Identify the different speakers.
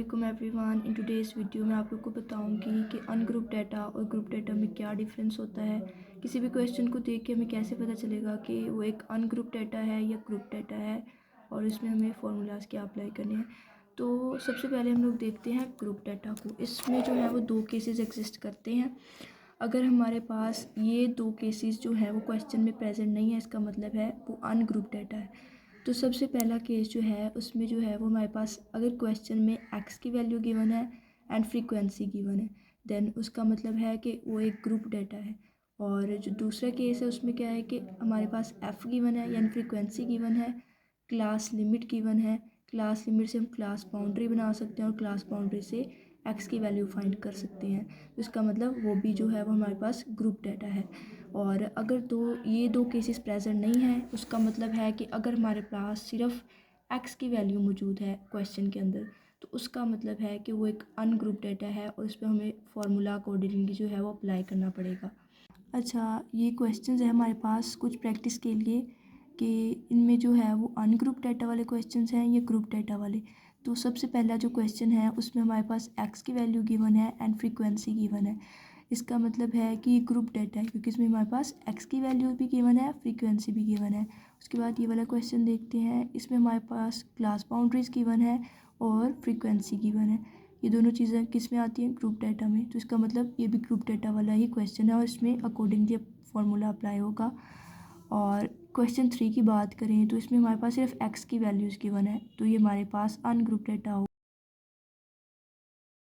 Speaker 1: अस्सलाम everyone. In today's video में आप लोग को बताऊंगी कि अनग्रुप डाटा और ग्रुप डाटा में क्या डिफरेंस होता है। किसी भी क्वेश्चन को देख के हमें कैसे पता चलेगा कि वो एक अनग्रुप डाटा है या ग्रुप डाटा है, और इसमें हमें फार्मूलाज क्या अप्लाई करने हैं। तो सबसे पहले हम लोग देखते हैं ग्रुप डाटा को। इसमें जो है वो दो केसेस एग्जिस्ट करते हैं। अगर हमारे पास ये दो केसेस जो है वो क्वेश्चन में प्रेजेंट नहीं है, इसका मतलब है वो अनग्रुप डाटा है। तो सबसे पहला केस जो है उसमें जो है वो हमारे पास अगर क्वेश्चन में एक्स की वैल्यू गिवन है एंड फ्रीक्वेंसी गिवन है, देन उसका मतलब है कि वो एक ग्रुप डाटा है। और जो दूसरा केस है उसमें क्या है कि हमारे पास एफ़ गिवन है यानी फ्रीक्वेंसी गिवन है, क्लास लिमिट गिवन है। क्लास लिमिट से हम क्लास बाउंड्री बना सकते हैं और क्लास बाउंड्री से एक्स की वैल्यू फाइंड कर सकते हैं। तो इसका मतलब वो भी जो है वो हमारे पास ग्रुप डाटा है। और अगर ये दो केसेस प्रेजेंट नहीं है, उसका मतलब है कि अगर हमारे पास सिर्फ एक्स की वैल्यू मौजूद है क्वेश्चन के अंदर, तो उसका मतलब है कि वो एक अनग्रुप डाटा है और इस पर हमें फार्मूला अकॉर्डिंगली जो है वो अप्लाई करना पड़ेगा। अच्छा, ये क्वेश्चंस है हमारे पास कुछ प्रैक्टिस के लिए कि इनमें जो है वो अनग्रुप डाटा वाले क्वेश्चंस हैं या ग्रुप डाटा वाले। तो सबसे पहला जो क्वेश्चन है उसमें हमारे पास एक्स की वैल्यू गिवन है एंड फ्रीक्वेंसी गिवन है। इसका मतलब है कि ग्रुप डाटा है क्योंकि इसमें हमारे पास एक्स की वैल्यू भी गिवन है, फ्रीक्वेंसी भी गिवन है। उसके बाद ये वाला क्वेश्चन देखते हैं। इसमें हमारे पास क्लास बाउंड्रीज़ गिवन है और फ्रीक्वेंसी गिवन है। ये दोनों चीज़ें किस में आती हैं? ग्रुप डाटा में। तो इसका मतलब ये भी ग्रुप डाटा वाला ही क्वेश्चन है और इसमें अकॉर्डिंगली फार्मूला अप्लाई होगा। और क्वेश्चन 3 की बात करें तो इसमें हमारे पास सिर्फ एक्स की वैल्यूज़ गिवन है, तो ये हमारे पास अनग्रुप डाटा होगा।